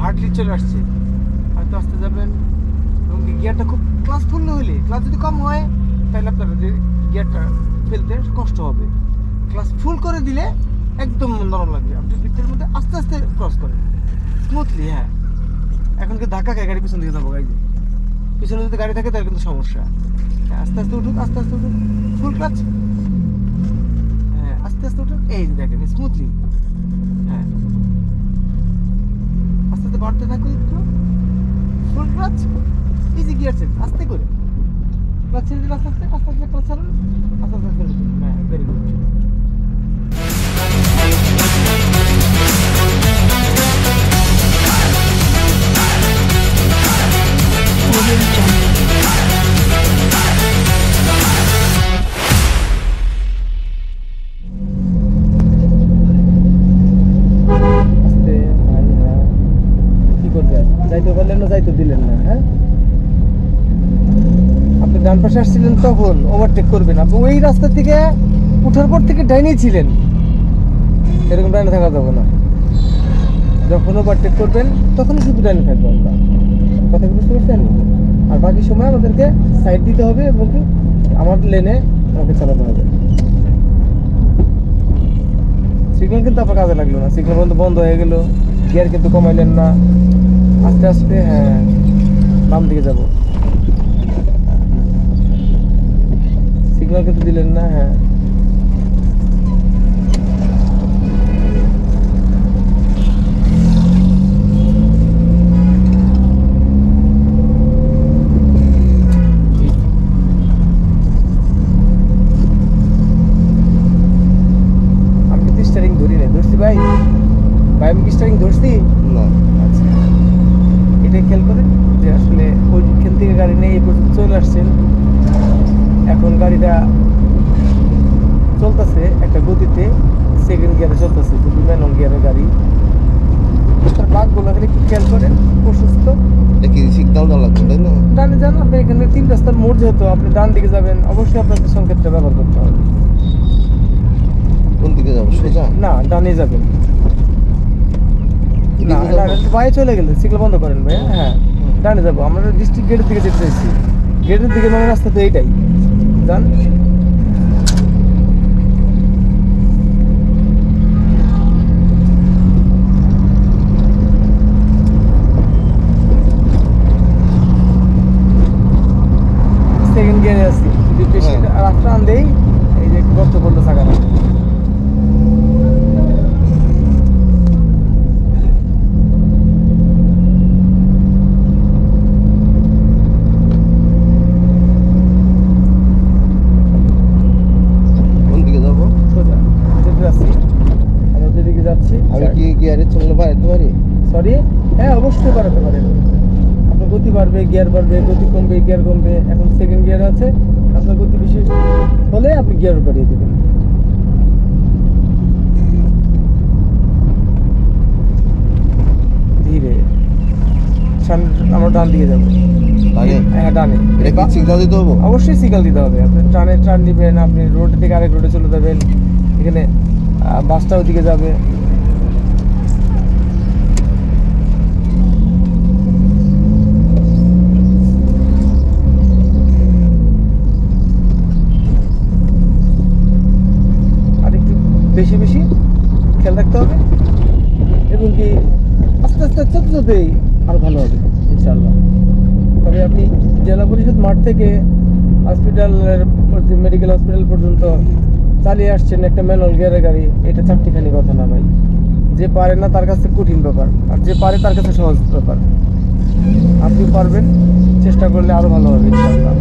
Hardly চলে আসছে, হয়তো আসতে যাবেন এবং গিয়ারটা খুব ক্লাস ফুল হলে, ক্লাস যদি কম হয় তাহলে আপনার যে গিয়ারটা ফেলতে কষ্ট হবে। ক্লাস ফুল করে দিলে একদম নরম লাগবে, আপনি ভিতরের মধ্যে আস্তে আস্তে ক্রস করেন স্মুথলি। হ্যাঁ, এখন কি ধাক্কা খায় গাড়ি পিছন দিকে যাবো, গাড়ি পিছনে যদি গাড়ি থাকে তাহলে কিন্তু সমস্যা। হ্যাঁ, আস্তে আস্তে উঠুক, আস্তে আস্তে উঠুক, ফুল ক্লাচ। হ্যাঁ, আস্তে আস্তে উঠুক, এই যে দেখেন স্মুথলি। হ্যাঁ, আস্তে আস্তে বাড়তে থাকুন একটু, full clutch, easy gear change, আস্তে করে ক্লাচ ছেড়ে দিন, আস্তে আস্তে আস্তে আস্তে ক্লাচ ছাড়ুন, আস্তে আস্তে ফেলে দিন। হ্যাঁ, ভেরি গুড। যাইতে পারলেন না, যাইতে দিলেন না। হ্যাঁ, আপনি ডান পাশে আসছিলেন তখন ওভারটেক করবেন, আপনি ওই রাস্তা থেকে উঠার পর থেকে ডাইনেই ছিলেন, এরকম ডাইনে থাকা যাবে না। যখন ওভারটেক করবেন তখনই শুধু ডাইনে থাকবো আমরা, কথা বুঝতে পারছেন? আর বাকি সময় আমাদেরকে সাইড দিতে হবে এবং আমার লেনে আমাকে চালাতে হবে। সিগন্যাল কিন্তু আপনার কাজে লাগলো না, সিগন্যাল কিন্তু বন্ধ হয়ে গেল, গিয়ার কিন্তু কমাইলেন না। আস্তে আস্তে, হ্যাঁ, বাম দিকে যাব, সিগন্যাল কিন্তু দিলেন না। হ্যাঁ, আমি কিন্তু স্টারিং ধরি না, ধরছি ভাই, আমি কি স্টারিং ধরছি না? আচ্ছা, এটাই খেয়াল করেন যে আসলে ওইখান থেকে গাড়ি নিয়ে এই পর্যন্ত চলে আসছেন, এখন গাড়িটা চলতেছে একটা গতিতে, সেকেন্ড গিয়ারে চলতেছে, যদি ম্যানুয়াল গিয়ারের গাড়ি। বাঘগুলো একটু খেয়াল করেন, প্রশস্ত সিগন্যাল দেওয়া লাগবে, তাই না? ডানে যান, আপনি এখানে 3 রাস্তার মোড়, যেহেতু আপনি ডান দিকে যাবেন, অবশ্যই আপনাদের সংকেতটা ব্যবহার করতে হবে। কোন দিকে যাবেন? সোজা না, ডানে যাবেন। না, বাইরে চলে গেলে সিগন্যাল বন্ধ করেন ভাই। হ্যাঁ, ডানে যাবো, আমরা ডিস্ট্রিক্ট গেটের দিকে যেতে চাইছি, গেটের দিকে মানে রাস্তা তো এইটাই, যান। সেকেন্ড গিয়ারে আছি, যদি বেশি রাস্তা আন দেই, এই যে একটু গর্ত পড়লো থাকাটা। আমি কি গিয়ারে চললে বাড়াতে পারি? সরি, হ্যাঁ, অবশ্যই বাড়াতে পারেন। আপনার গতি বাড়বে, গিয়ার বাড়বে, গতি কমবে, গিয়ার কমবে। এখন সেকেন্ড গিয়ার আছে, আপনার গতি বেশি হলে আপনি গিয়ার বাড়িয়ে দেবেন। ধীরে, আমরা ডান দিকে যাবো। হ্যাঁ, ডানে। সিগন্যাল দিতে হবে? অবশ্যই সিগন্যাল দিতে হবে। আপনি টানে টার্ন দিবেন, আপনি রোড থেকে আরেক রোডে চলে যাবেন, এখানে বাসটা ওইদিকে যাবে। আর একটু বেশি বেশি খেয়াল রাখতে হবে এবং কি আস্তে আস্তে চলতে চলতেই আরো ভালো হবে ইনশাআল্লাহ। তবে আপনি জেলা পরিষদ মাঠ থেকে হসপিটালের, মেডিকেল হসপিটাল পর্যন্ত চালিয়ে আসছেন একটা ম্যানুয়াল গিয়ারের গাড়ি, এটা চারটিখানি কথা না ভাই। যে পারে না তার কাছে কঠিন ব্যাপার, আর যে পারে তার কাছে সহজ ব্যাপার। আপনি পারবেন, চেষ্টা করলে আরো ভালো হবে ইনশাআল্লাহ।